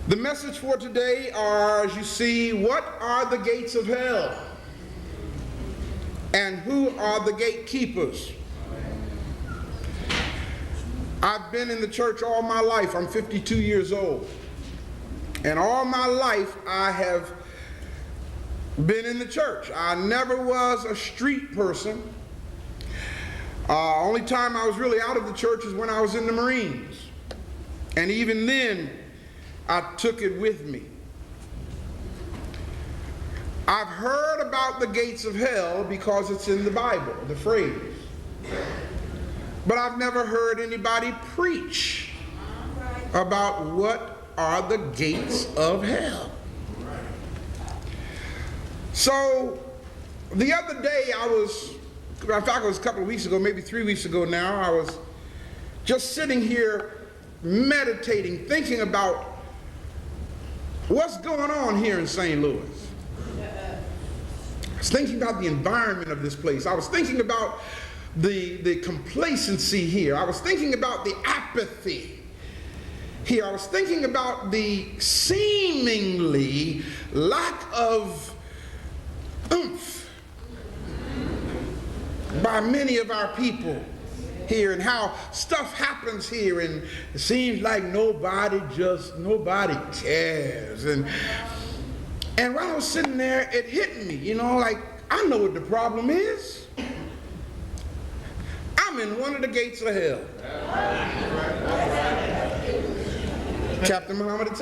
The message for today are, as you see, what are the gates of hell? And who are the gatekeepers? I've been in the church all my life. I'm 52 years old. And all my life I have been in the church. I never was a street person. Only time I was really out of the church is when I was in the Marines. And even then, I took it with me. I've heard about the gates of hell because it's in the Bible, the phrase. But I've never heard anybody preach about what are the gates of hell. So the other day in fact it was a couple of weeks ago, maybe 3 weeks ago now, I was just sitting here meditating, thinking about what's going on here in St. Louis. I was thinking about the environment of this place. I was thinking about the complacency here. I was thinking about the apathy here. I was thinking about the seemingly lack of oomph by many of our people here, and how stuff happens here and it seems like nobody cares. And while I was sitting there, it hit me, like, I know what the problem is. I'm in one of the gates of hell. Captain Muhammad, I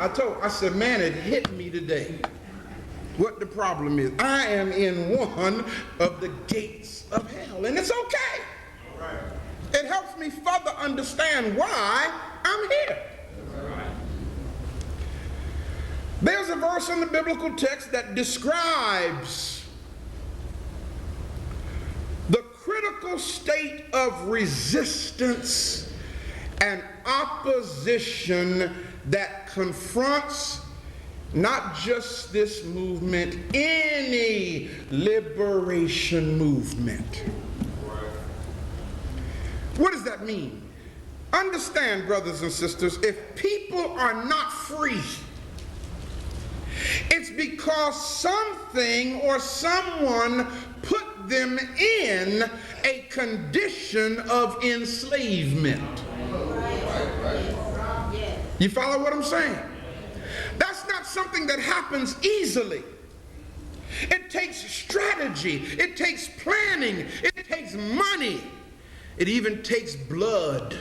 tell you, I said, man, it hit me today what the problem is. I am in one of the gates of hell, and it's okay. It helps me further understand why I'm here. There's a verse in the biblical text that describes the critical state of resistance and opposition that confronts not just this movement, any liberation movement. What does that mean? Understand, brothers and sisters, if people are not free, it's because something or someone put them in a condition of enslavement. You follow what I'm saying? That's not something that happens easily. It takes strategy, it takes planning, it takes money, it even takes blood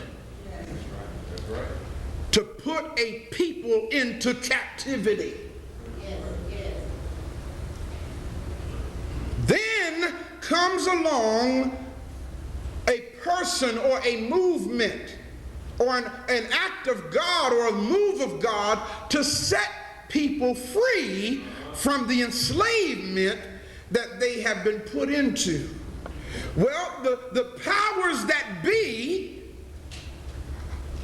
to put a people into captivity. Then comes along a person or a movement or an act of God or a move of God to set people free from the enslavement that they have been put into. Well, the powers that be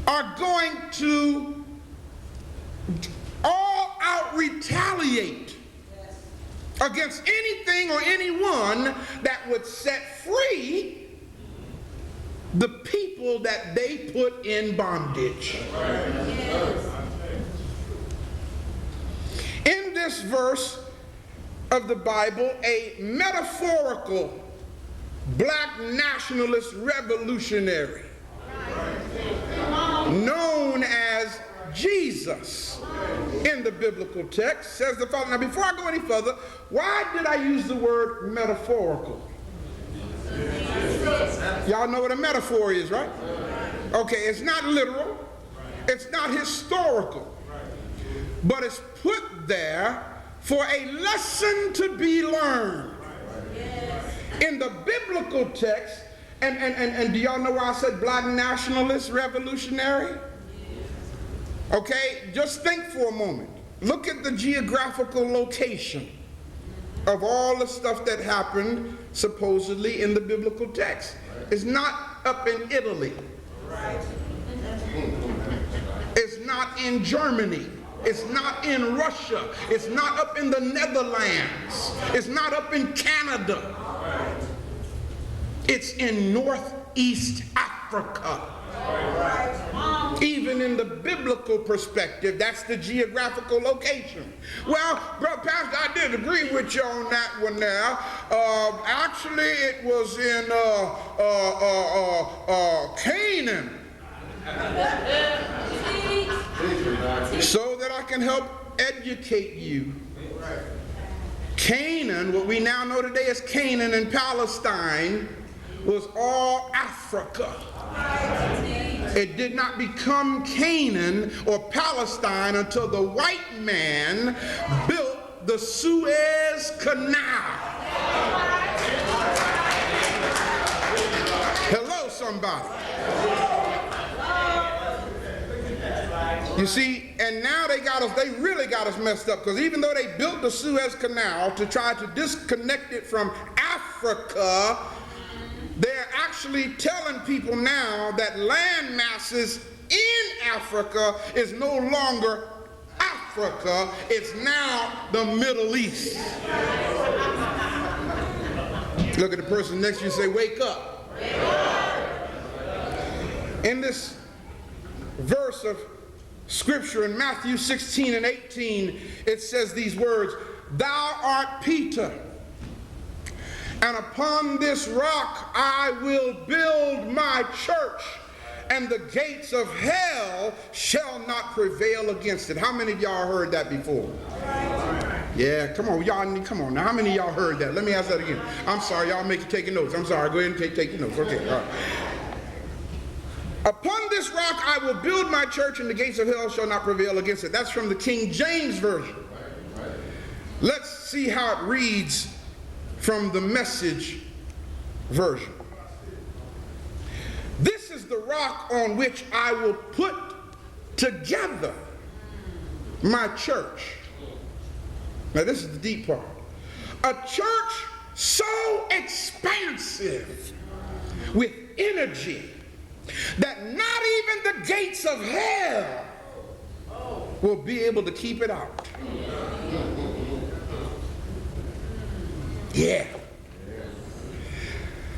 are going to all out retaliate against anything or anyone that would set free the people that they put in bondage. In this verse of the Bible, a metaphorical black nationalist revolutionary known as Jesus in the biblical text says the following. Now, before I go any further, why did I use the word metaphorical? Y'all know what a metaphor is, right? Okay, it's not literal, it's not historical, but it's put there for a lesson to be learned. In the biblical text, and do y'all know why I said black nationalist revolutionary? Okay, just think for a moment. Look at the geographical location of all the stuff that happened supposedly in the biblical text. It's not up in Italy. It's not in Germany. It's not in Russia. It's not up in the Netherlands. It's not up in Canada. It's in Northeast Africa. Even in the biblical perspective, that's the geographical location. Well, Brother Pastor, I did agree with you on that one now. Actually, it was in Canaan. So that I can help educate you. Canaan, what we now know today as Canaan and Palestine, was all Africa. It did not become Canaan or Palestine until the white man built the Suez Canal. Hello, somebody. You see, and now they really got us messed up, because even though they built the Suez Canal to try to disconnect it from Africa, they're actually telling people now that land masses in Africa is no longer Africa, it's now the Middle East. Look at the person next to you and say, wake up. Wake up. In this verse of Scripture in Matthew 16 and 18, it says these words, "Thou art Peter, and upon this rock I will build my church, and the gates of hell shall not prevail against it." How many of y'all heard that before? Yeah, come on, y'all, come on now. How many of y'all heard that? Let me ask that again. I'm sorry, y'all make you taking notes. I'm sorry, go ahead and take your notes. Okay, all right. "Upon this rock I will build my church, and the gates of hell shall not prevail against it." That's from the King James Version. Let's see how it reads from the Message version. "This is the rock on which I will put together my church." Now this is the deep part. "A church so expansive with energy that not even the gates of hell will be able to keep it out." Yeah.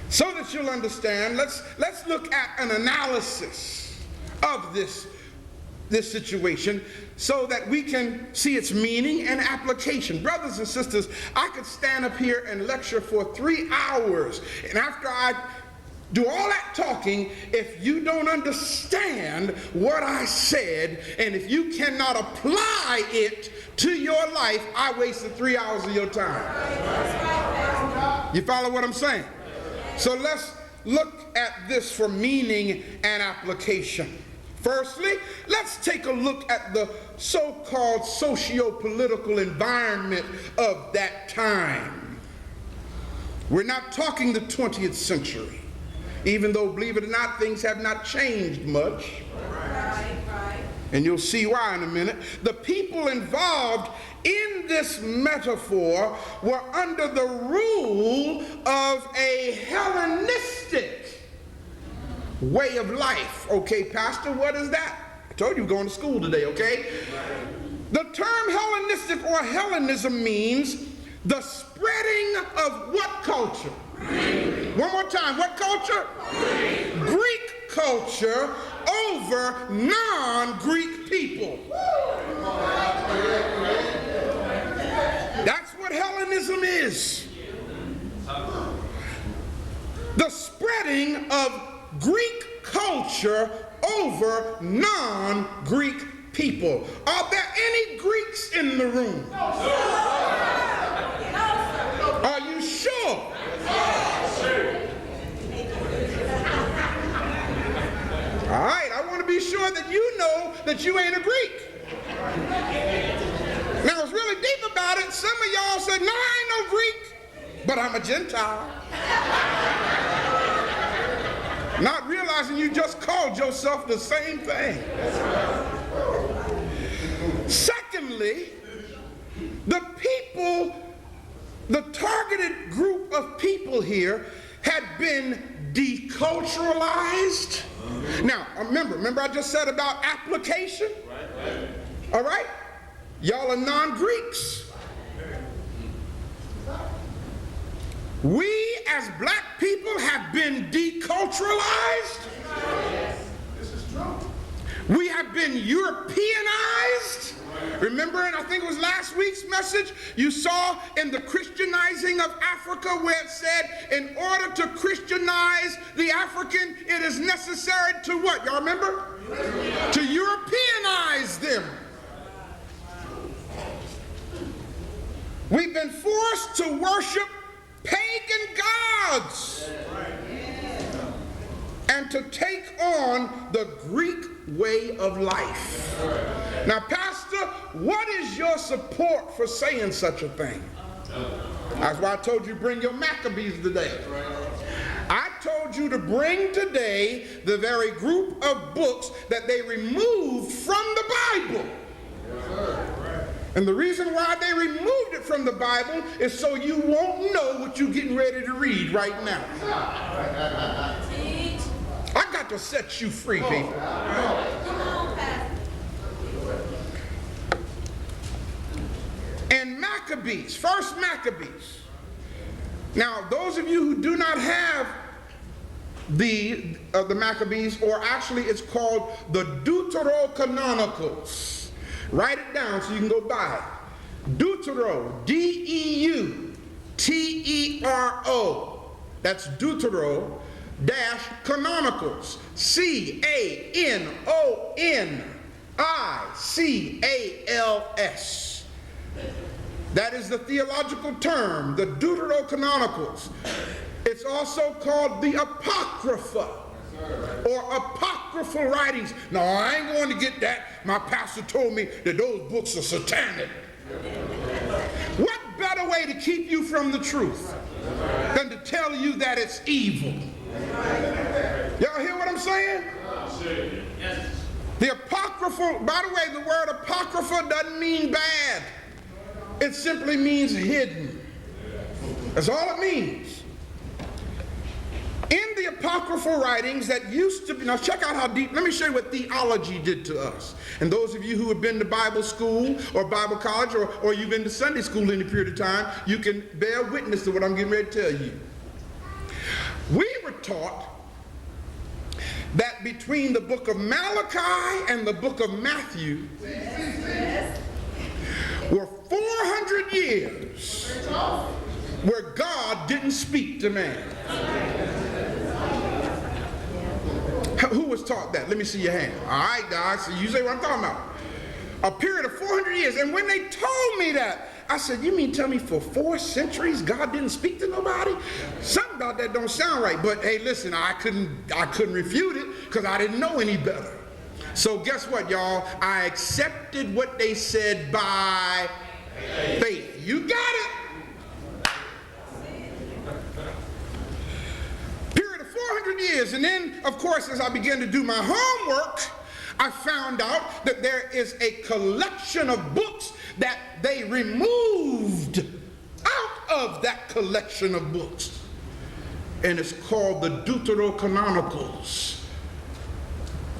So that you'll understand, let's look at an analysis of this situation so that we can see its meaning and application. Brothers and sisters, I could stand up here and lecture for 3 hours, and after I do all that talking, if you don't understand what I said, and if you cannot apply it to your life, I wasted 3 hours of your time. You follow what I'm saying? So let's look at this for meaning and application. Firstly, let's take a look at the so-called socio-political environment of that time. We're not talking the 20th century. Even though, believe it or not, things have not changed much. And you'll see why in a minute. The people involved in this metaphor were under the rule of a Hellenistic way of life. Okay, Pastor, what is that? I told you we're going to school today, okay? The term Hellenistic or Hellenism means the spreading of what culture? Greek. One more time, what culture? Greek. Greek culture over non-Greek people. That's what Hellenism is. The spreading of Greek culture over non-Greek people. Are there any Greeks in the room? No, sir. Are you sure? All right, I want to be sure that you know that you ain't a Greek. Now, what's really deep about it, some of y'all said, no, I ain't no Greek, but I'm a Gentile. Not realizing you just called yourself the same thing. Secondly, the people, the targeted group of people here had been deculturalized. Now, remember I just said about application? Right. All right? Y'all are non-Greeks. We as black people have been deculturalized. This is true. We have been Europeanized. Remember, and I think it was last week's message, you saw in the Christianizing of Africa where it said in order to Christianize the African, it is necessary to what? Y'all remember? To Europeanize them. We've been forced to worship pagan gods and to take on the Greek way of life. Now, Pastor, what is your support for saying such a thing? That's why I told you bring your Maccabees today. I told you to bring today the very group of books that they removed from the Bible. And the reason why they removed it from the Bible is so you won't know what you're getting ready to read right now. I got to set you free, people. And Maccabees, first Maccabees. Now, those of you who do not have the Maccabees, or actually it's called the Deuterocanonicals. Write it down so you can go buy it. Deutero, D-E-U-T-E-R-O. That's Deutero dash Canonicals. C-A-N-O-N-I-C-A-L-S. That is the theological term, the Deuterocanonicals. It's also called the Apocrypha, or apocryphal writings. No, I ain't going to get that. My pastor told me that those books are satanic. What better way to keep you from the truth than to tell you that it's evil? Y'all hear what I'm saying? The apocryphal, by the way, the word apocrypha doesn't mean bad. It simply means hidden. That's all it means. In the apocryphal writings that used to be, now check out how deep, let me show you what theology did to us. And those of you who have been to Bible school or Bible college, or you've been to Sunday school in a period of time, you can bear witness to what I'm getting ready to tell you. We were taught that between the book of Malachi and the book of Matthew were 400 years where God didn't speak to man. Who was taught that? Let me see your hand. All right, guys, so you say what I'm talking about. A period of 400 years. And when they told me that, I said, you mean tell me for 4 centuries God didn't speak to nobody? Something about that don't sound right. But hey, listen, I couldn't refute it because I didn't know any better. So guess what, y'all? I accepted what they said by faith. You got it. Period of 400 years. And then, of course, as I began to do my homework, I found out that there is a collection of books that they removed out of that collection of books. And it's called the Deuterocanonicals.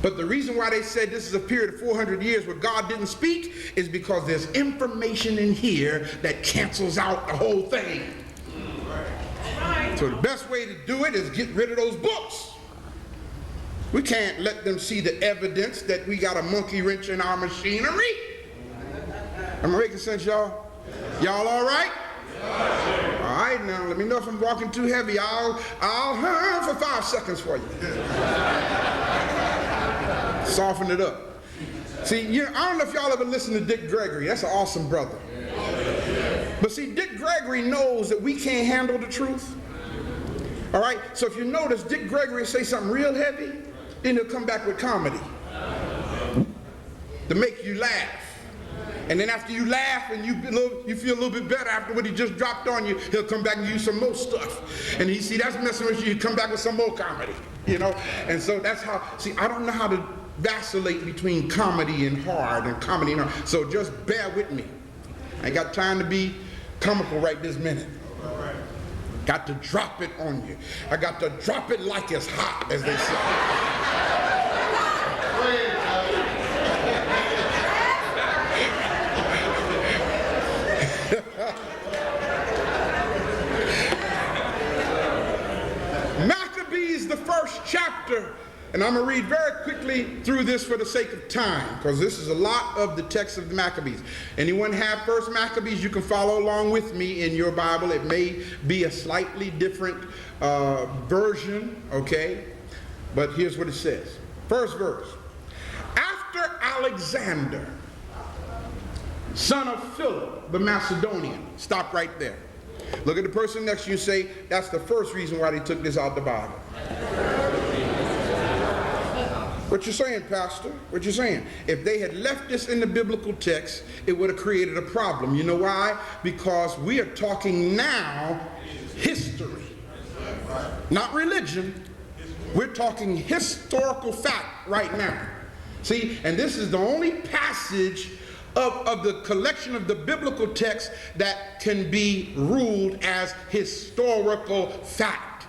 But the reason why they said this is a period of 400 years where God didn't speak is because there's information in here that cancels out the whole thing. So the best way to do it is get rid of those books. We can't let them see the evidence that we got a monkey wrench in our machinery. Am I making sense, y'all? Y'all all right? All right, now let me know if I'm walking too heavy. I'll for 5 seconds for you. Soften it up. See, I don't know if y'all ever listened to D.Gregory. That's an awesome brother. But see, D.Gregory knows that we can't handle the truth. All right? So if you notice, D.Gregory say something real heavy, then he'll come back with comedy to make you laugh. And then after you laugh and you feel a little bit better after what he just dropped on you, he'll come back and use some more stuff. And he see that's messing with you, he'll come back with some more comedy. You know? And so that's how, see, I don't know how to vacillate between comedy and hard and comedy and hard. So just bear with me. I ain't got time to be comical right this minute. Got to drop it on you. I got to drop it like it's hot, as they say. Maccabees, the first chapter, and I'm going to read very quickly quickly through this for the sake of time, because this is a lot of the text of the Maccabees. Anyone have First Maccabees? You can follow along with me in your Bible. It may be a slightly different version, okay? But here's what it says. First verse. After Alexander, son of Philip the Macedonian. Stop right there. Look at the person next to you and say, that's the first reason why they took this out of the Bible. What you saying, Pastor? What you saying? If they had left this in the biblical text, it would have created a problem. You know why? Because we are talking now history, not religion. We're talking historical fact right now. See, and this is the only passage of the collection of the biblical text that can be ruled as historical fact.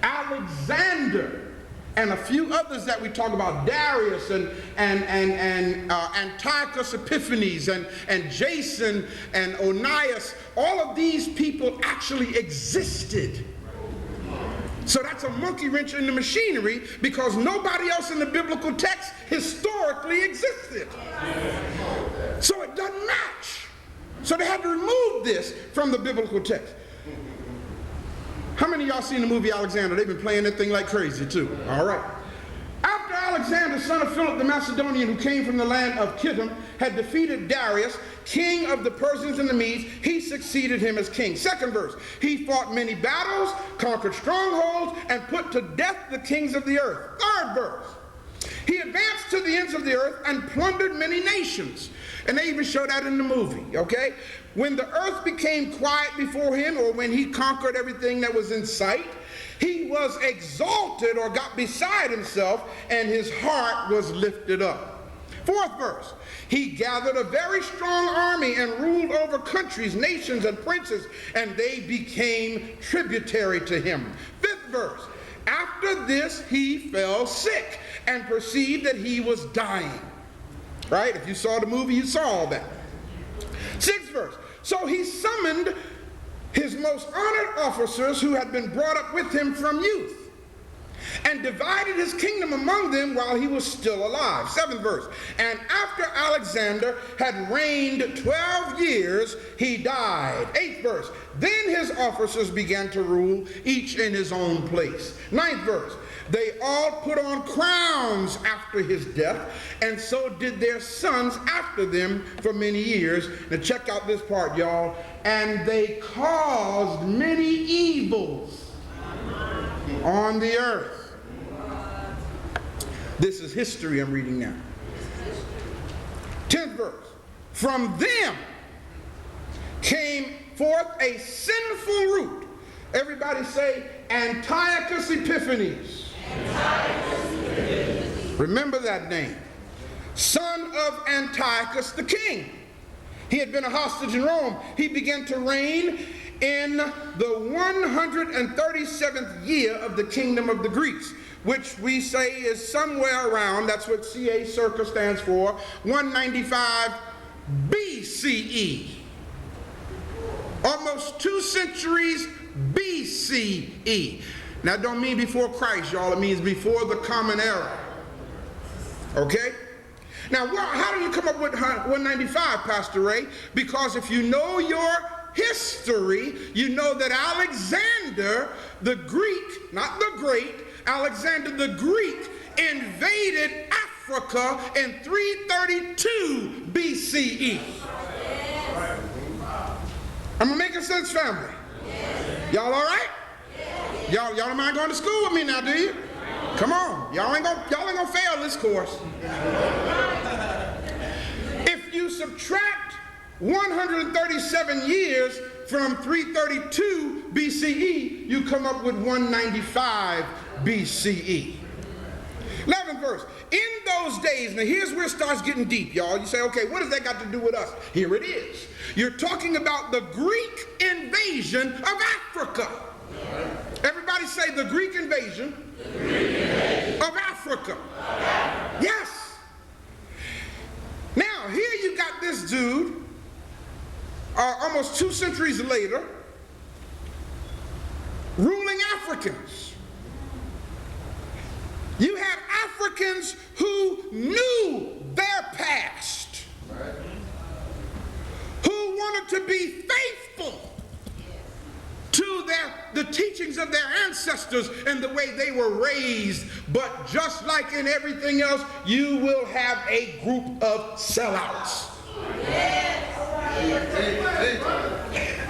Alexander and a few others that we talk about, Darius and Antiochus Epiphanes and Jason and Onias, all of these people actually existed. So that's a monkey wrench in the machinery, because nobody else in the biblical text historically existed. So it doesn't match. So they had to remove this from the biblical text. How many of y'all seen the movie Alexander? They've been playing that thing like crazy too. All right. After Alexander, son of Philip the Macedonian, who came from the land of Kittim, had defeated Darius, king of the Persians and the Medes, he succeeded him as king. Second verse. He fought many battles, conquered strongholds, and put to death the kings of the earth. Third verse. He advanced to the ends of the earth and plundered many nations. And they even show that in the movie, okay? When the earth became quiet before him, or when he conquered everything that was in sight, he was exalted or got beside himself, and his heart was lifted up. Fourth verse. He gathered a very strong army and ruled over countries, nations, and princes, and they became tributary to him. Fifth verse. After this, he fell sick and perceived that he was dying. Right? If you saw the movie, you saw all that. Sixth verse. So he summoned his most honored officers who had been brought up with him from youth, and divided his kingdom among them while he was still alive. Seventh verse. And after Alexander had reigned 12 years, he died. Eighth verse. Then his officers began to rule, each in his own place. Ninth verse. They all put on crowns after his death, and so did their sons after them for many years. Now check out this part, y'all. And they caused many evils on the earth. This is history I'm reading now. 10th verse. From them came forth a sinful root. Everybody say Antiochus Epiphanes. Remember that name. Son of Antiochus the king. He had been a hostage in Rome. He began to reign in the 137th year of the kingdom of the Greeks, which we say is somewhere around, that's what CA circa stands for, 195 BCE. Almost 2 centuries BCE. Now, that don't mean before Christ, y'all. It means before the common era. Okay? Now, how do you come up with 195, Pastor Ray? Because if you know your history, you know that Alexander the Greek, not the Great, Alexander the Greek invaded Africa in 332 BCE. Am I making sense, family? Y'all all right? Y'all don't mind going to school with me now, do you? Come on. Y'all ain't gonna fail this course. If you subtract 137 years from 332 BCE, you come up with 195 BCE. 11th verse. In those days, now here's where it starts getting deep, y'all. You say, okay, what has that got to do with us? Here it is. You're talking about the Greek invasion of Africa. Everybody say the Greek invasion, of Africa. Yes. Now, here you got this dude, almost 2 centuries later, ruling Africans. You have Africans who knew their past, who wanted to be faithful to the teachings of their ancestors and the way they were raised. But just like in everything else, you will have a group of sellouts.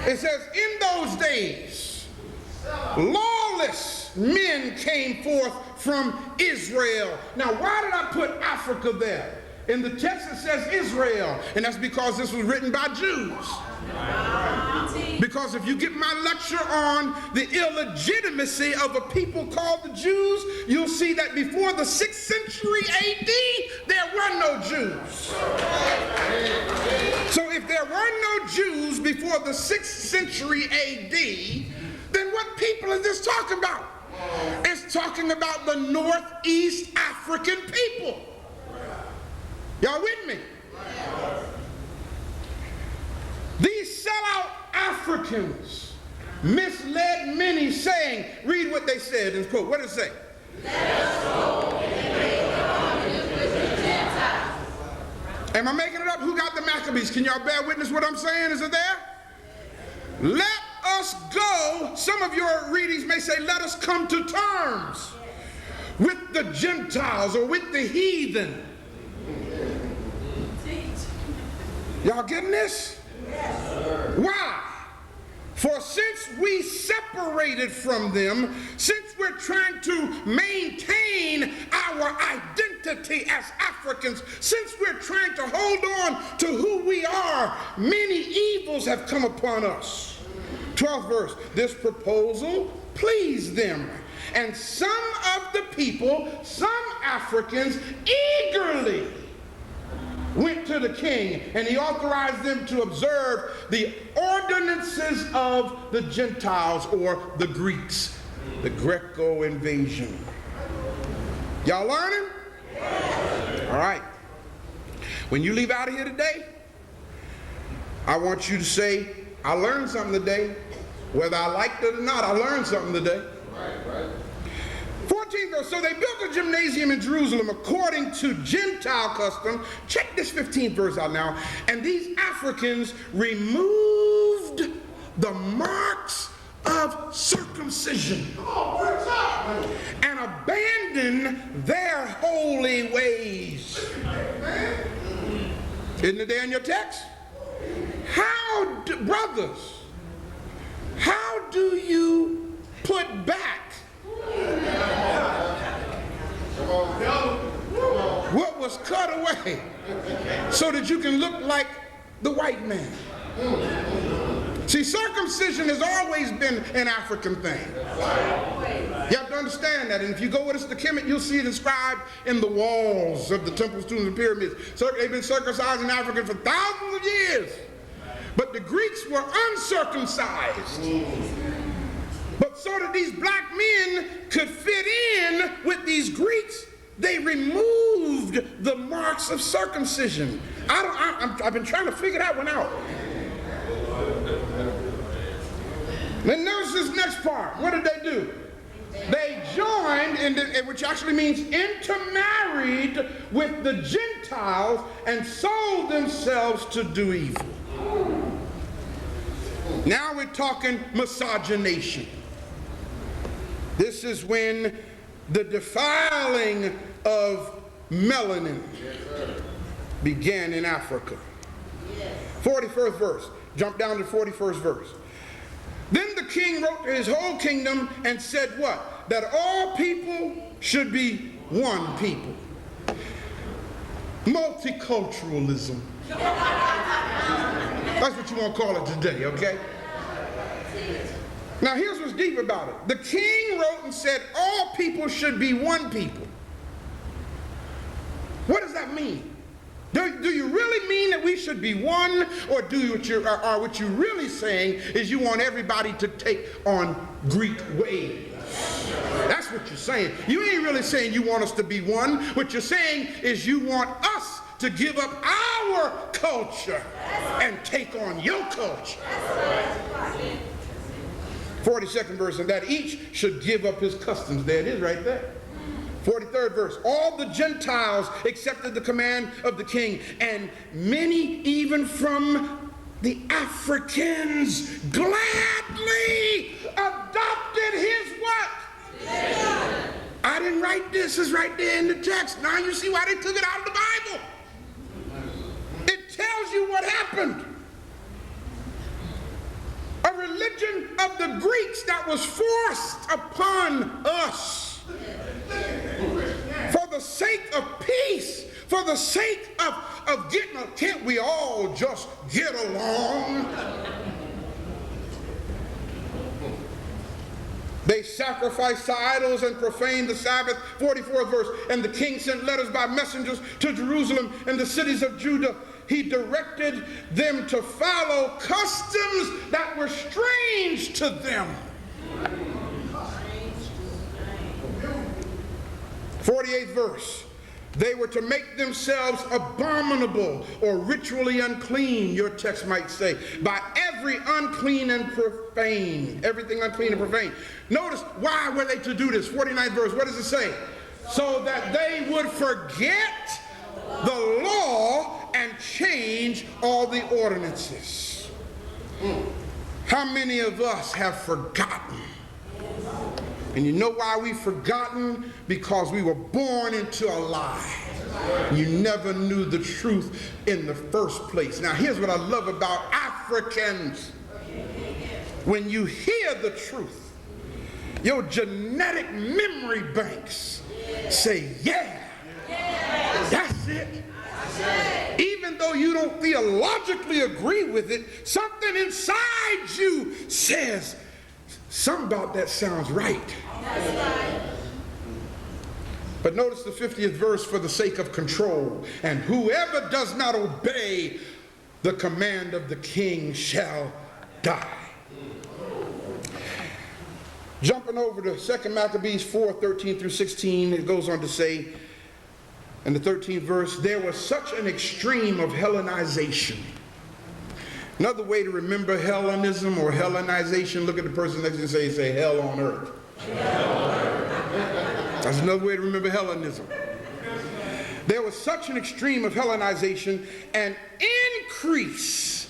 It says, in those days, lawless men came forth from Israel. Now, why did I put Africa there? In the text it says Israel, and that's because this was written by Jews. Because if you get my lecture on the illegitimacy of a people called the Jews, you'll see that before the 6th century AD, there were no Jews. So if there were no Jews before the 6th century AD, then what people is this talking about? It's talking about the Northeast African people. Y'all with me? These sellout Africans misled many, saying, read what they said in quote. What did it say? Let us go and make a covenant with the Gentiles. Am I making it up? Who got the Maccabees? Can y'all bear witness what I'm saying? Is it there? Let us go. Some of your readings may say, let us come to terms with the Gentiles or with the heathen. Y'all getting this? Yes. Why? For since we separated from them, since we're trying to maintain our identity as Africans, since we're trying to hold on to who we are, many evils have come upon us. 12th verse, this proposal pleased them. And some of the people, some Africans, eagerly went to the king, and he authorized them to observe the ordinances of the Gentiles or the Greeks, the Greco invasion. Y'all learning? All right. When you leave out of here today, I want you to say, I learned something today. Whether I liked it or not, I learned something today. Right. 14th verse, so they built a gymnasium in Jerusalem according to Gentile custom. Check this 15th verse out now. And these Africans removed the marks of circumcision and abandoned their holy ways. Isn't it there in your text? Brothers, how do you put back what was cut away so that you can look like the white man? See, circumcision has always been an African thing. You have to understand that. And if you go with us to Kemet, you'll see it inscribed in the walls of the temples, tombs, and pyramids. So they've been circumcised in Africa for thousands of years. But the Greeks were uncircumcised. But so that these black men could fit in with these Greeks, they removed the marks of circumcision. I've been trying to figure that one out. Then notice this next part. What did they do? They joined, which actually means intermarried with the Gentiles and sold themselves to do evil. Now we're talking miscegenation. This is when the defiling of melanin began in Africa. 41st verse. Jump down to 41st verse. Then the king wrote to his whole kingdom and said what? That all people should be one people. Multiculturalism. That's what you want to call it today, okay? Now here's what's deep about it. The king wrote and said all people should be one people. What does that mean? Do you really mean that we should be one, or what you're really saying is you want everybody to take on Greek ways? That's what you're saying. You ain't really saying you want us to be one. What you're saying is you want us to give up our culture and take on your culture. 42nd verse, and that each should give up his customs. There it is right there. 43rd verse. All the Gentiles accepted the command of the king, and many even from the Africans gladly adopted his what? Yeah. I didn't write this. It's right there in the text. Now you see why they took it out of the Bible. It tells you what happened. A religion of the Greeks that was forced upon us for the sake of peace, for the sake of getting, can't we all just get along? They sacrificed to idols and profaned the Sabbath. 44th verse. And the king sent letters by messengers to Jerusalem and the cities of Judah. He directed them to follow customs that were strange to them. 48th verse. They were to make themselves abominable or ritually unclean, your text might say, by every unclean and profane. Everything unclean and profane. Notice, why were they to do this? 49th verse, what does it say? So that they would forget the law and change all the ordinances. How many of us have forgotten? And you know why we've forgotten? Because we were born into a lie. You never knew the truth in the first place. Now here's what I love about Africans. When you hear the truth, your genetic memory banks say, yeah, that's it. Even though you don't theologically agree with it, something inside you says, something about that sounds right. But notice the 50th verse, for the sake of control. And whoever does not obey the command of the king shall die. Jumping over to 2 Maccabees 4:13 through 16, it goes on to say, in the 13th verse, there was such an extreme of Hellenization. Another way to remember Hellenism or Hellenization, look at the person next to you and say hell on earth. Hell on earth. That's another way to remember Hellenism. There was such an extreme of Hellenization, and increase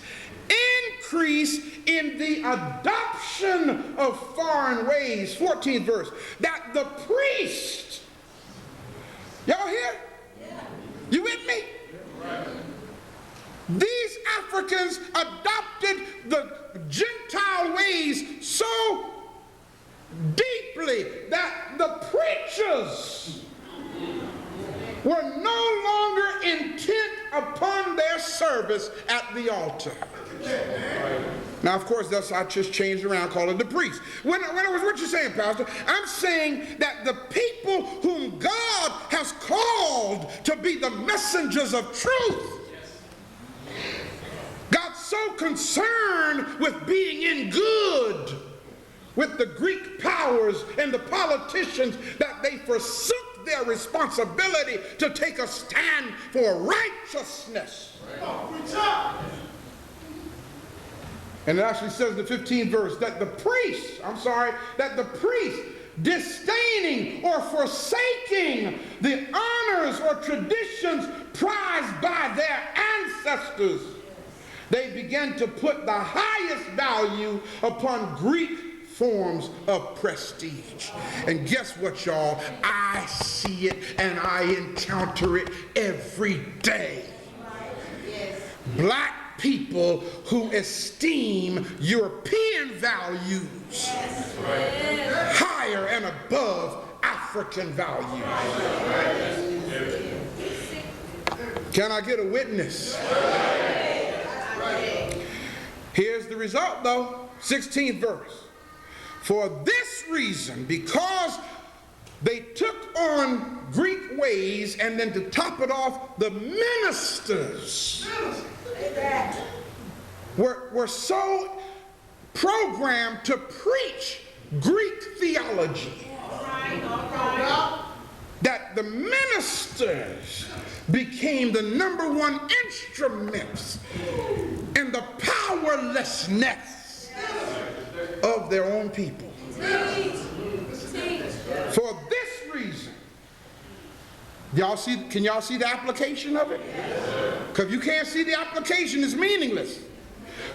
in the adoption of foreign ways. 14th verse, that the priest, y'all hear? You with me? These Africans adopted the Gentile ways so deeply that the preachers were no longer intent upon their service at the altar. Now, of course, that's I just changed around, call it the priest. When I was, what you saying, Pastor? I'm saying that the people whom God has called to be the messengers of truth got so concerned with being in good with the Greek powers and the politicians that they forsook their responsibility to take a stand for righteousness. And it actually says in the 15th verse that the priest, disdaining or forsaking the honors or traditions prized by their ancestors, they began to put the highest value upon Greek forms of prestige. And guess what, y'all? I see it and I encounter it every day. Black people who esteem European values higher and above African values. Can I get a witness? Here's the result though, 16th verse. For this reason, because they took on Greek ways, and then to top it off, the ministers were so programmed to preach Greek theology that the ministers became the ¡1 instruments in the powerlessness of their own people. For this reason, Y'all see, can y'all see the application of it? Because if you can't see the application, it's meaningless.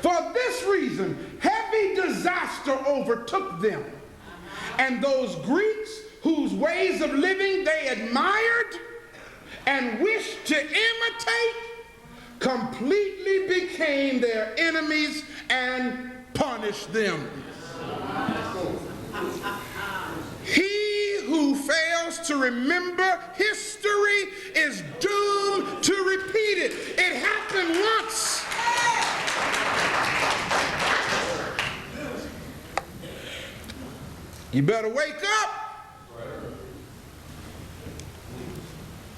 For this reason, heavy disaster overtook them. And those Greeks whose ways of living they admired and wished to imitate completely became their enemies and punished them. He who fails to remember history is doomed to repeat it. It happened once. You better wake up.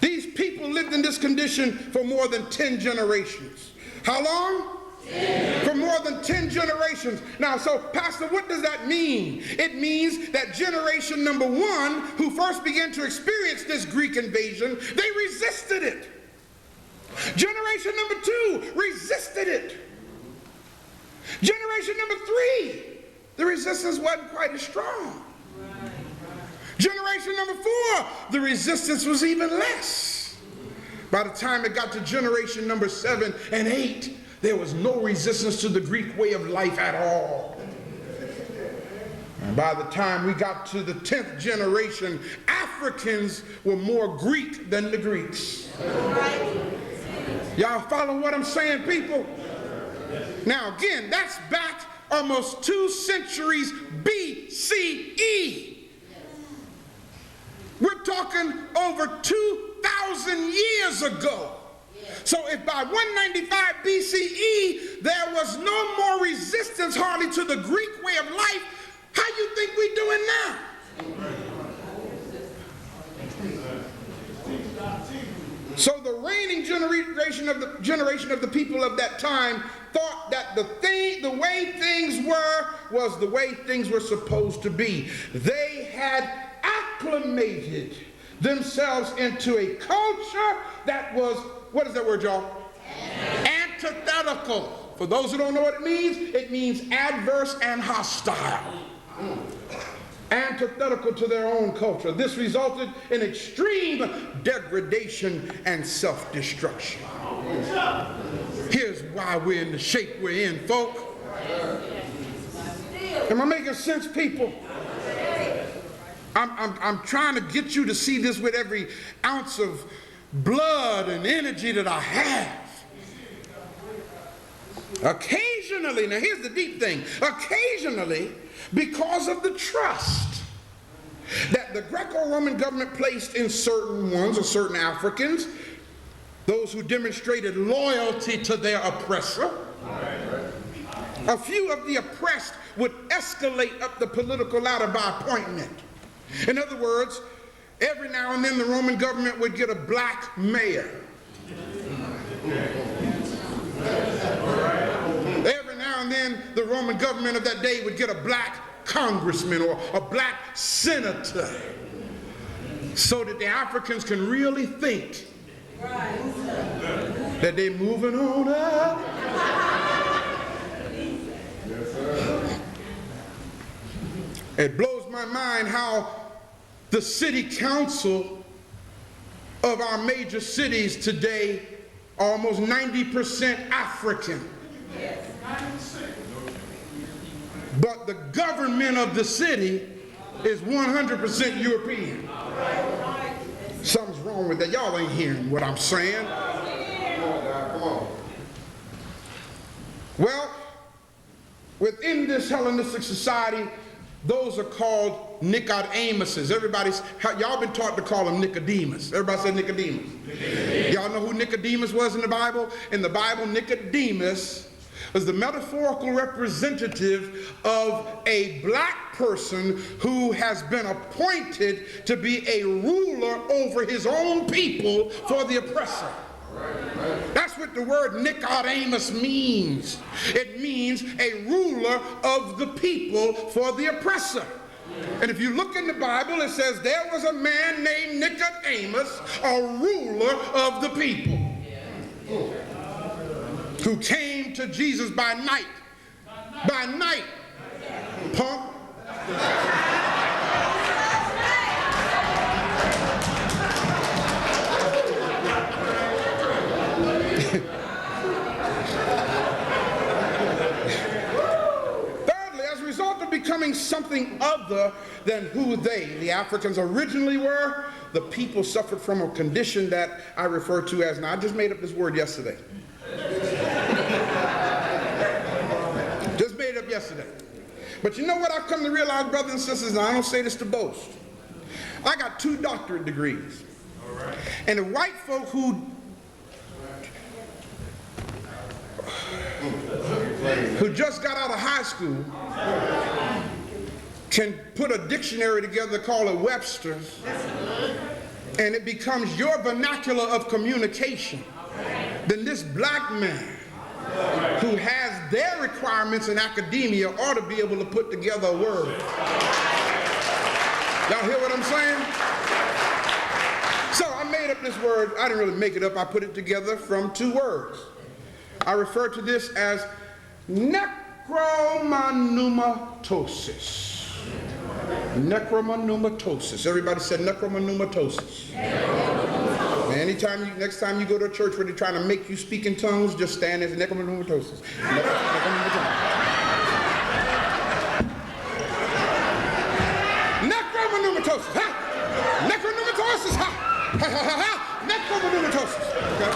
These people lived in this condition for more than 10 generations. How long? 10. For more than 10 generations. Now, so, Pastor, what does that mean? It means that generation number 1, who first began to experience this Greek invasion, they resisted it. Generation number 2 resisted it. Generation number 3, the resistance wasn't quite as strong. Generation number 4, the resistance was even less. By the time it got to generation number 7 and 8, there was no resistance to the Greek way of life at all. And by the time we got to the 10th generation, Africans were more Greek than the Greeks. Y'all follow what I'm saying, people? Now again, that's back almost 2 centuries BCE. We're talking over 2,000 years ago. So if by 195 BCE there was no more resistance hardly to the Greek way of life, how you think we're doing now? So the reigning generation of the people of that time thought that the way things were was the way things were supposed to be. They had acclimated themselves into a culture that was, what is that word, y'all? Antithetical. For those who don't know what it means adverse and hostile. Antithetical to their own culture. This resulted in extreme degradation and self-destruction. Here's why we're in the shape we're in, folk. Am I making sense, people? I'm trying to get you to see this with every ounce of blood and energy that I have. Occasionally, now here's the deep thing, occasionally, because of the trust that the Greco-Roman government placed in certain ones or certain Africans, those who demonstrated loyalty to their oppressor, a few of the oppressed would escalate up the political ladder by appointment. In other words, every now and then the Roman government would get a black mayor. Every now and then the Roman government of that day would get a black congressman or a black senator, so that the Africans can really think that they're moving on up. It blows my mind how the city council of our major cities today are almost 90% African. But the government of the city is 100% European. Something's wrong with that. Y'all ain't hearing what I'm saying. Come on. Well, within this Hellenistic society, those are called Nicodemuses. Y'all been taught to call them Nicodemus. Everybody say Nicodemus. Y'all know who Nicodemus was in the Bible? In the Bible, Nicodemus was the metaphorical representative of a black person who has been appointed to be a ruler over his own people for the oppressor. That's what the word Nicodemus means. It means a ruler of the people for the oppressor. And if you look in the Bible, it says there was a man named Nicodemus, a ruler of the people, who came to Jesus by night. By night, punk. becoming something other than who they, the Africans, originally were, the people suffered from a condition that I refer to as, now I just made up this word yesterday. Just made it up yesterday. But you know what I've come to realize, brothers and sisters, and I don't say this to boast. I got 2 doctorate degrees. And the white folk who just got out of high school can put a dictionary together, call it Webster's, and it becomes your vernacular of communication, then this black man who has their requirements in academia ought to be able to put together a word. Y'all hear what I'm saying? So I made up this word. I didn't really make it up. I put it together from 2 words. I refer to this as necromanumatosis. Necromanumatosis. Everybody said necromanumatosis. Next time you go to a church where they're trying to make you speak in tongues, just stand there and say necromanumatosis. Necromanumatosis. Ha! Necromanumatosis. Ha! Ha ha ha ha! Necromanumatosis. Okay?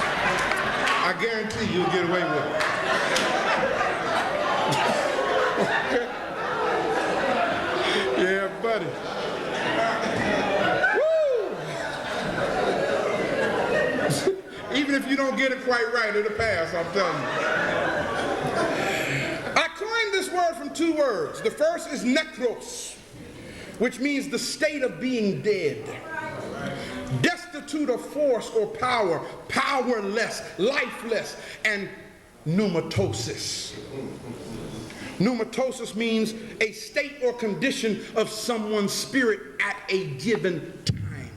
I guarantee you'll get away with it. Yeah, buddy. Woo! Even if you don't get it quite right, it'll pass, I'm telling you. I coined this word from 2 words. The first is necros, which means the state of being dead. Destitute of force or power, powerless, lifeless, and pneumatosis. Pneumatosis means a state or condition of someone's spirit at a given time.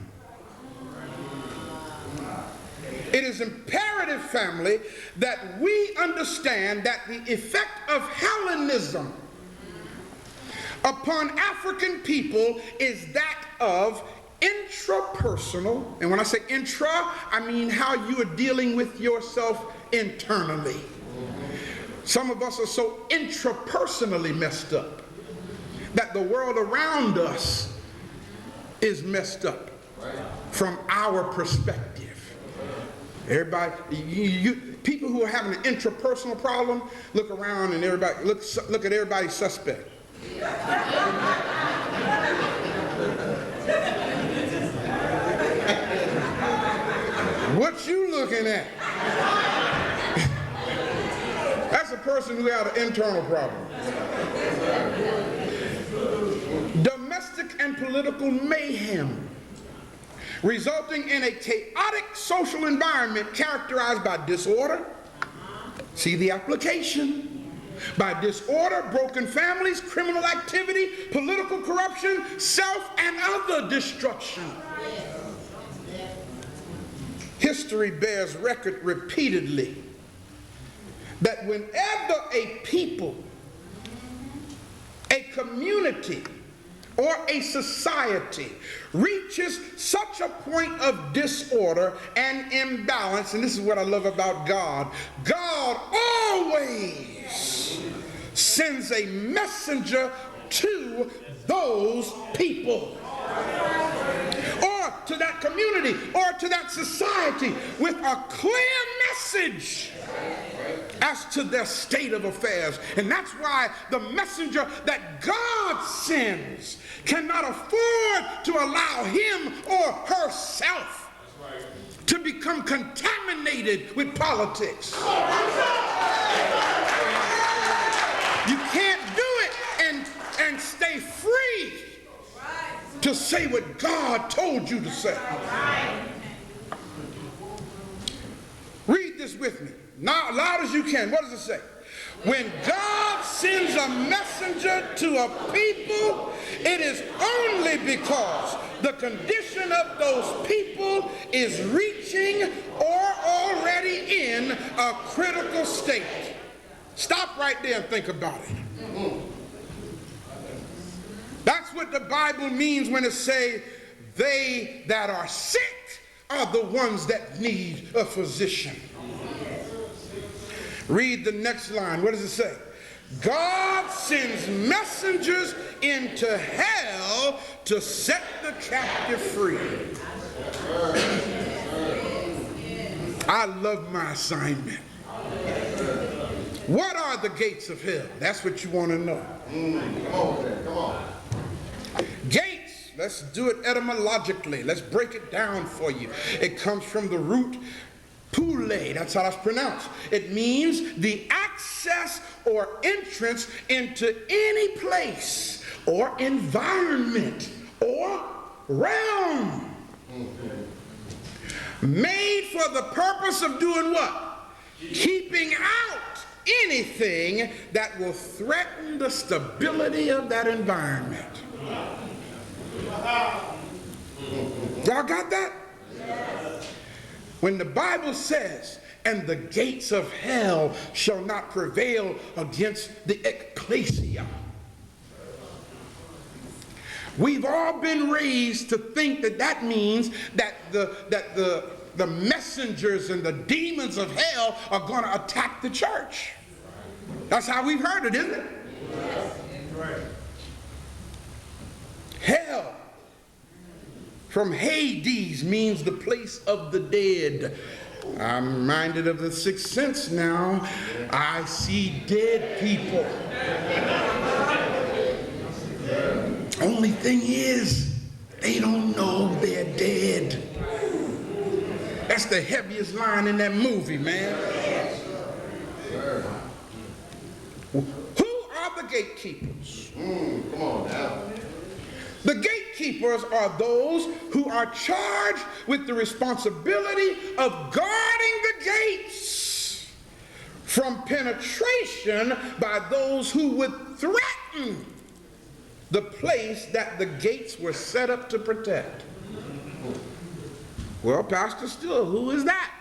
It is imperative, family, that we understand that the effect of Hellenism upon African people is that of intrapersonal, and when I say intra, I mean how you are dealing with yourself internally. Some of us are so intrapersonally messed up that the world around us is messed up from our perspective. Everybody, people who are having an intrapersonal problem, look around and everybody look at everybody suspect. What you looking at? That's a person who had an internal problem. Domestic and political mayhem, resulting in a chaotic social environment characterized by disorder. See the application. By disorder, broken families, criminal activity, political corruption, self and other destruction. History bears record repeatedly that whenever a people, a community, or a society reaches such a point of disorder and imbalance, and this is what I love about God, God always sends a messenger to those people, or to that community, or to that society with a clear message as to their state of affairs. And that's why the messenger that God sends cannot afford to allow him or herself to become contaminated with politics. You can't do it and stay free to say what God told you to say. Read this with me. Now, loud as you can. What does it say? When God sends a messenger to a people, it is only because the condition of those people is reaching or already in a critical state. Stop right there and think about it. That's what the Bible means when it says, they that are sick are the ones that need a physician. Read the next line. What does it say? God sends messengers into hell to set the captive free. I love my assignment. What are the gates of hell? That's what you want to know. Come on, man. Come on. Gates, let's do it etymologically. Let's break it down for you. It comes from the root pule, that's how it's pronounced. It means the access or entrance into any place or environment or realm. Made for the purpose of doing what? Keeping out anything that will threaten the stability of that environment. Y'all got that? When the Bible says, and the gates of hell shall not prevail against the ecclesia. We've all been raised to think that that means that the messengers and the demons of hell are going to attack the church. That's how we've heard it, isn't it? Hell, from Hades, means the place of the dead. I'm reminded of The Sixth Sense now. I see dead people. Only thing is, they don't know they're dead. That's the heaviest line in that movie, man. Who are the gatekeepers? Come on now. The gatekeepers are those who are charged with the responsibility of guarding the gates from penetration by those who would threaten the place that the gates were set up to protect. Well, Pastor Still, who is that?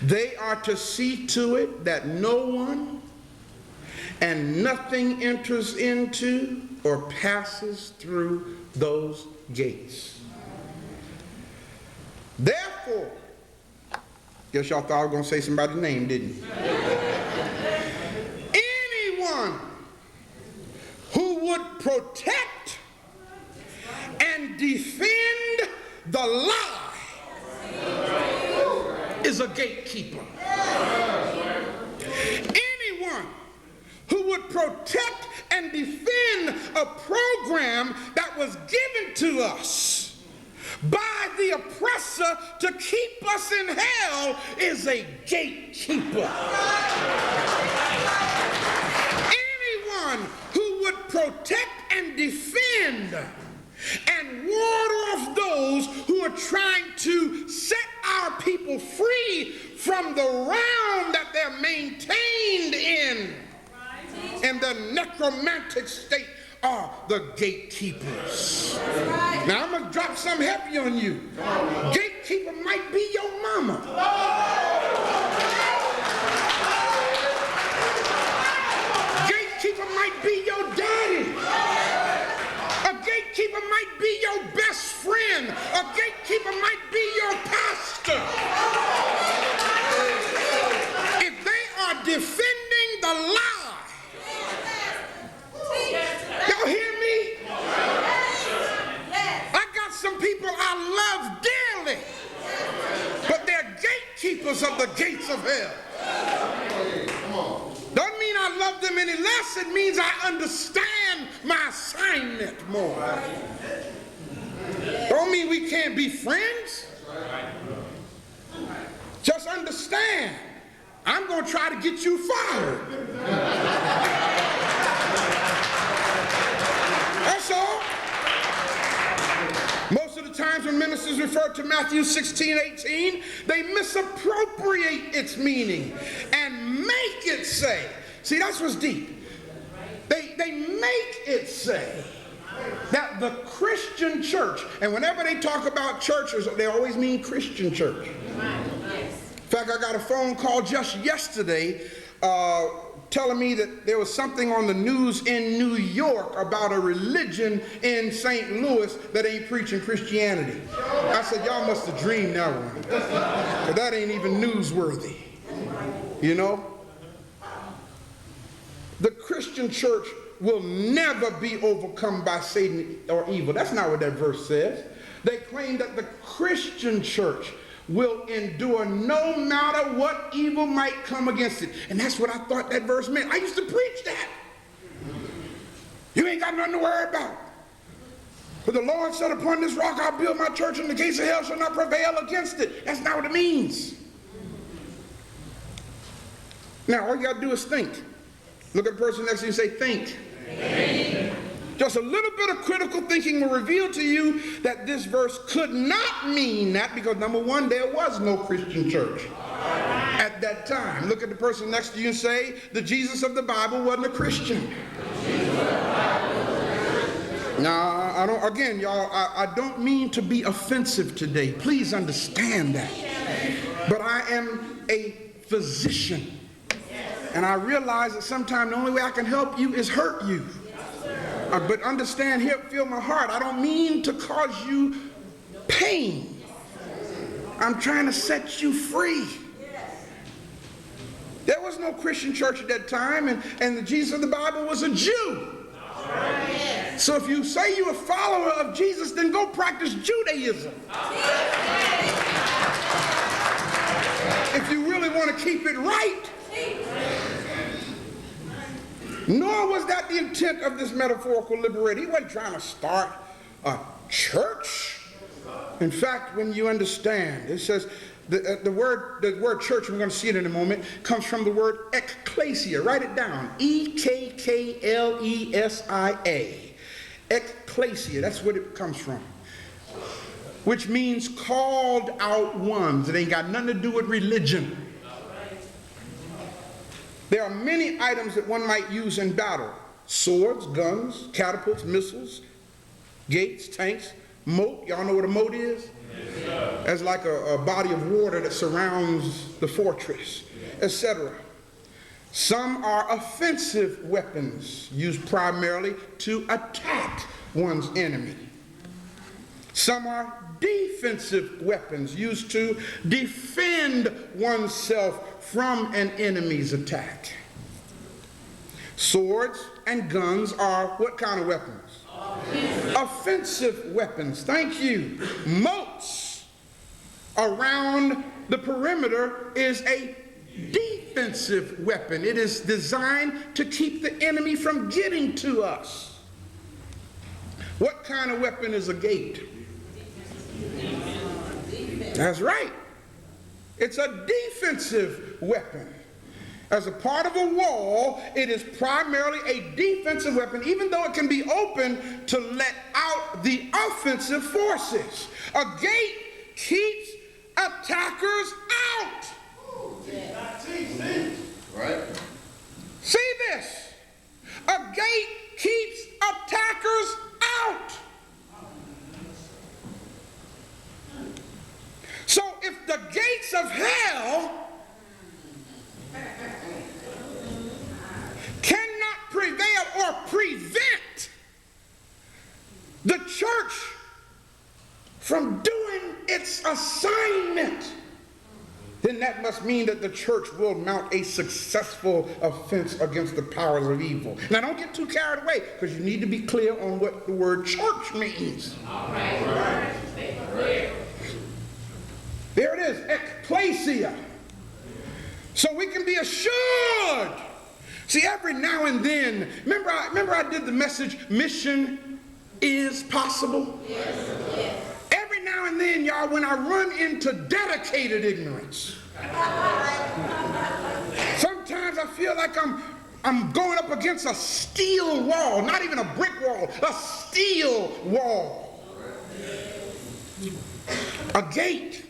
They are to see to it that no one and nothing enters into or passes through those gates. Therefore, guess y'all thought I was going to say somebody's name, didn't you? Anyone who would protect and defend the lie is a gatekeeper. Anyone who would protect and defend a program that was given to us by the oppressor to keep us in hell is a gatekeeper. Anyone who would protect and defend and ward off those who are trying to set our people free from the realm that they're maintained in the necromantic state are the gatekeepers. Now I'm going to drop something heavy on you. Gatekeeper might be your mama. Gatekeeper might be your daddy. A gatekeeper might be your best friend. A gatekeeper might be your pastor. If they are defending the lie, y'all hear me? I got some people I love dearly, but they're gatekeepers of the gates of hell. Don't mean I love them any less. It means I understand my assignment more. Don't mean we can't be friends. Just understand, I'm going to try to get you fired. That's all. Most of the times when ministers refer to Matthew 16:18, they misappropriate its meaning and make it say, see, that's what's deep. They make it say that the Christian church, and whenever they talk about churches, they always mean Christian church. In fact, I got a phone call just yesterday telling me that there was something on the news in New York about a religion in St. Louis that ain't preaching Christianity. I said, y'all must have dreamed that one. But that ain't even newsworthy. You know? the Christian church will never be overcome by Satan or evil. That's not what that verse says. They claim that the Christian church will endure no matter what evil might come against it. And that's what I thought that verse meant. I used to preach that. You ain't got nothing to worry about. For the Lord said, upon this rock I'll build my church, and the gates of hell shall not prevail against it. That's not what it means. Now, all you got to do is think. Look at the person next to you and say, think. Think. Just a little bit of critical thinking will reveal to you that this verse could not mean that, because number one, there was no Christian church at that time. Look at the person next to you and say, the Jesus of the Bible wasn't a Christian. Now, I don't mean to be offensive today. Please understand that. But I am a physician. And I realize that sometimes the only way I can help you is hurt you. But understand here, feel my heart. I don't mean to cause you pain. I'm trying to set you free. There was no Christian church at that time, and the Jesus of the Bible was a Jew. So if you say you're a follower of Jesus, then go practice Judaism. If you really want to keep it right. Nor was that the intent of this metaphorical liberator. He wasn't trying to start a church. In fact, when you understand, it says the word church, we're going to see it in a moment, comes from the word ecclesia. Write it down. E-K-K-L-E-S-I-A. Ecclesia, that's what it comes from. Which means called out ones. It ain't got nothing to do with religion. There are many items that one might use in battle. Swords, guns, catapults, missiles, gates, tanks, moat. Y'all know what a moat is? Yes, as like a body of water that surrounds the fortress, etc. Some are offensive weapons used primarily to attack one's enemy. Some are defensive weapons used to defend oneself from an enemy's attack. Swords and guns are what kind of weapons? Offensive weapons. Thank you. Moats around the perimeter is a defensive weapon. It is designed to keep the enemy from getting to us. What kind of weapon is a gate? That's right. It's a defensive weapon. As a part of a wall, it is primarily a defensive weapon, even though it can be open to let out the offensive forces. A gate keeps attackers out. Right. See this? A gate keeps attackers out. So if the gates of hell cannot prevail or prevent the church from doing its assignment, then that must mean that the church will mount a successful offense against the powers of evil. Now don't get too carried away, because you need to be clear on what the word church means. All right. There it is, ecclesia. So we can be assured. See, every now and then, remember I did the message, mission is possible? Yes. Every now and then, y'all, when I run into dedicated ignorance, sometimes I feel like I'm going up against a steel wall, not even a brick wall, a steel wall. A gate.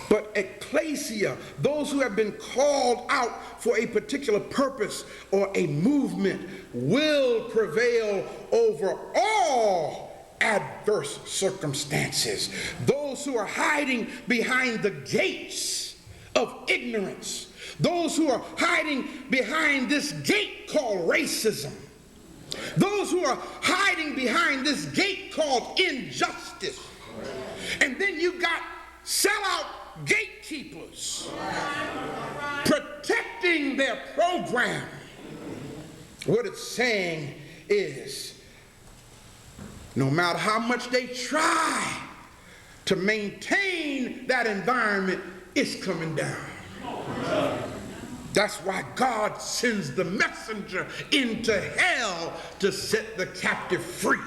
But ecclesia, those who have been called out for a particular purpose or a movement, will prevail over all adverse circumstances. Those who are hiding behind the gates of ignorance, those who are hiding behind this gate called racism, those who are hiding behind this gate called injustice, and then you got sellout gatekeepers protecting in their program, what it's saying is, no matter how much they try to maintain that environment, it's coming down. That's why God sends the messenger into hell to set the captive free.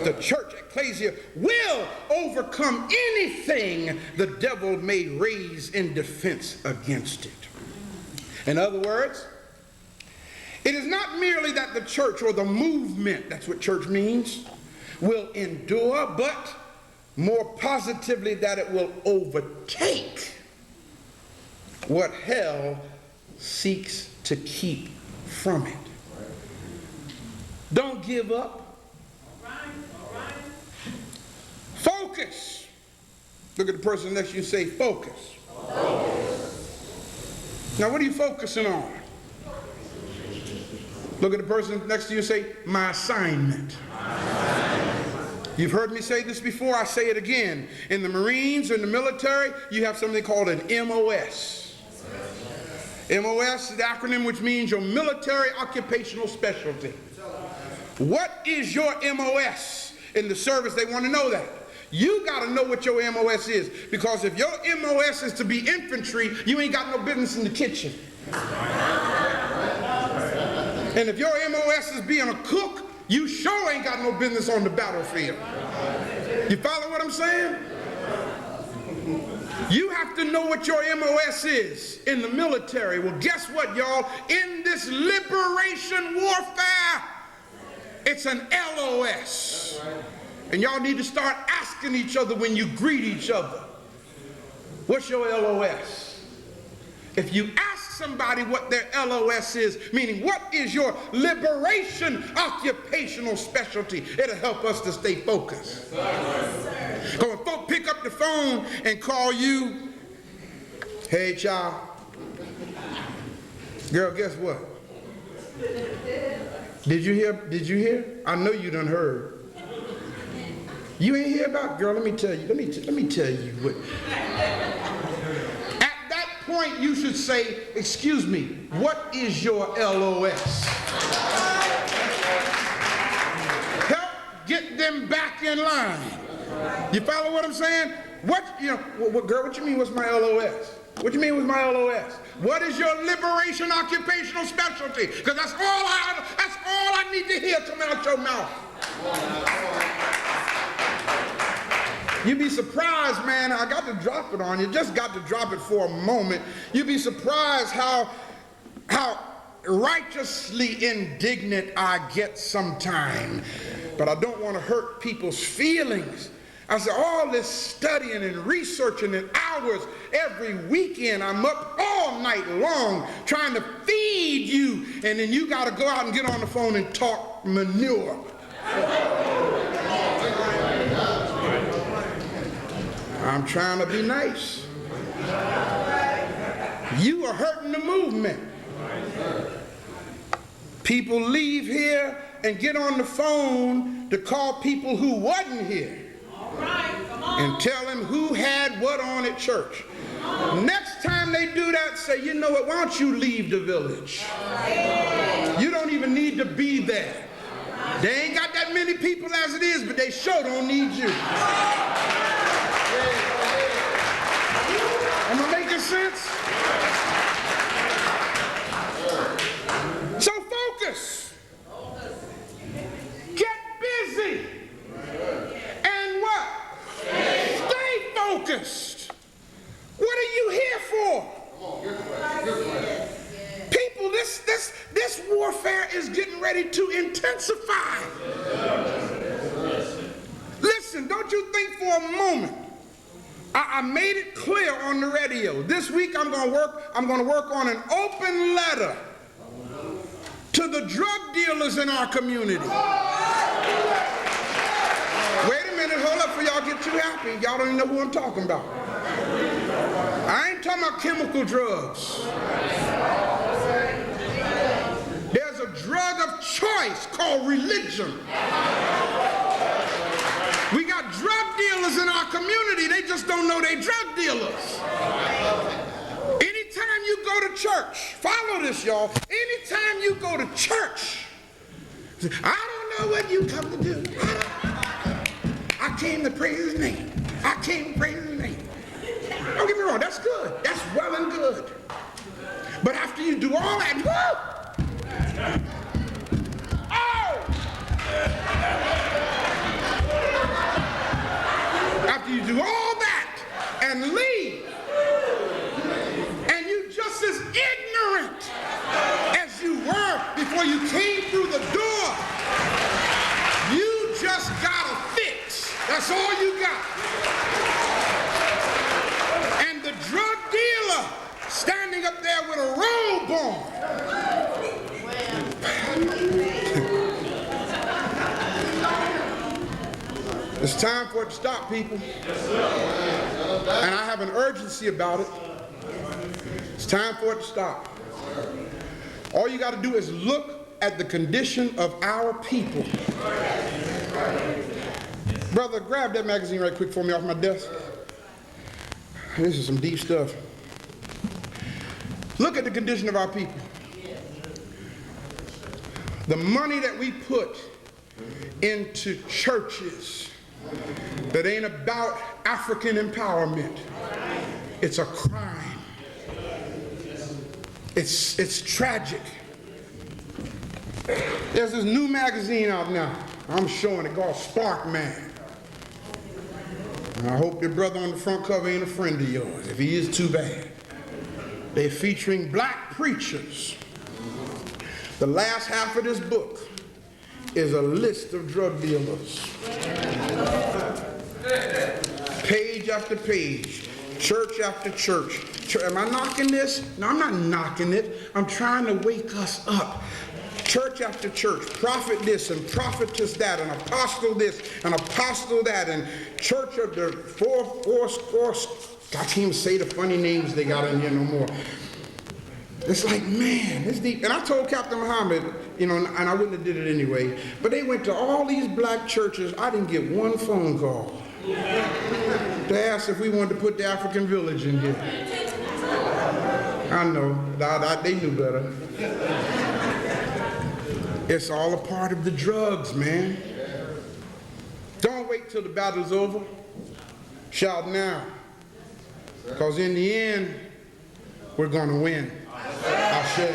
The church, ecclesia, will overcome anything the devil may raise in defense against it. In other words, it is not merely that the church or the movement, that's what church means, will endure, but more positively that it will overtake what hell seeks to keep from it. Don't give up. Focus. Look at the person next to you, say focus. Now what are you focusing on? Look at the person next to you, say my assignment. You've heard me say this before, I say it again. In the Marines, in the military, you have something called an MOS. MOS is the acronym which means your military occupational specialty. What is your MOS? In the service, they want to know that. You got to know what your MOS is, because if your MOS is to be infantry, you ain't got no business in the kitchen. And if your MOS is being a cook, you sure ain't got no business on the battlefield. You follow what I'm saying? You have to know what your MOS is in the military. Well, guess what, y'all? In this liberation warfare, it's an LOS. And y'all need to start asking each other when you greet each other, what's your LOS? If you ask somebody what their LOS is, meaning what is your liberation occupational specialty, it'll help us to stay focused. Yes, when folk pick up the phone and call you, hey child, girl, guess what? Did you hear? I know you done heard. You ain't hear about, girl, let me tell you what. At that point, you should say, excuse me, what is your LOS? Help get them back in line. You follow what I'm saying? Girl, what you mean, what's my LOS? What you mean with my LOS? What is your liberation occupational specialty? Because that's all I need to hear come out your mouth. You'd be surprised, man. I got to drop it on you. Just got to drop it for a moment. You'd be surprised how righteously indignant I get sometime. But I don't want to hurt people's feelings. I said, all this studying and researching and hours every weekend, I'm up all night long trying to feed you, and then you got to go out and get on the phone and talk manure. I'm trying to be nice. You are hurting the movement. People leave here and get on the phone to call people who wasn't here and tell them who had what on at church. Next time they do that, say, you know what, why don't you leave the village? You don't even need to be there. They ain't got that many people as it is, but they sure don't need you. Am I making sense? So focus. Get busy. And what? Stay focused. What are you here for? People, this warfare is getting ready to intensify. Listen, don't you think for a moment. I made it clear on the radio. This week I'm going to work on an open letter to the drug dealers in our community. Wait a minute, hold up before y'all get too happy. Y'all don't even know who I'm talking about. I ain't talking about chemical drugs. There's a drug of choice called religion. We got drug dealers in our community. They just don't know they drug dealers. Anytime you go to church, church, follow this, y'all. Anytime you go to church, I don't know what you come to do. I came to praise his name. I came to praise his name. Don't get me wrong, that's good. That's well and good. But after you do all that, after you do all that and leave, and you just as ignorant as you were before you came through the door, you just got a fix. That's all you got. And the drug dealer standing up there with a robe on. It's time for it to stop, people. And I have an urgency about it. It's time for it to stop. All you got to do is look at the condition of our people. Brother, grab that magazine right quick for me off my desk. This is some deep stuff. Look at the condition of our people. The money that we put into churches that ain't about African empowerment. It's a crime. It's tragic. There's this new magazine out now. I'm showing it called Spark Man. And I hope your brother on the front cover ain't a friend of yours. If he is, too bad. They're featuring black preachers. The last half of this book is a list of drug dealers. Page after page, church after church. Am I knocking this? No, I'm not knocking it. I'm trying to wake us up. Church after church, prophet this and prophetess that, and apostle this and apostle that, and church of the four, I can't even say the funny names they got in here no more. It's like, man, it's deep. And I told Captain Muhammad, you know, and I wouldn't have did it anyway, but they went to all these black churches. I didn't get one phone call to ask if we wanted to put the African village in here. I know, they knew better. It's all a part of the drugs, man. Don't wait till the battle's over. Shout now. Because in the end, we're going to win. I'll say.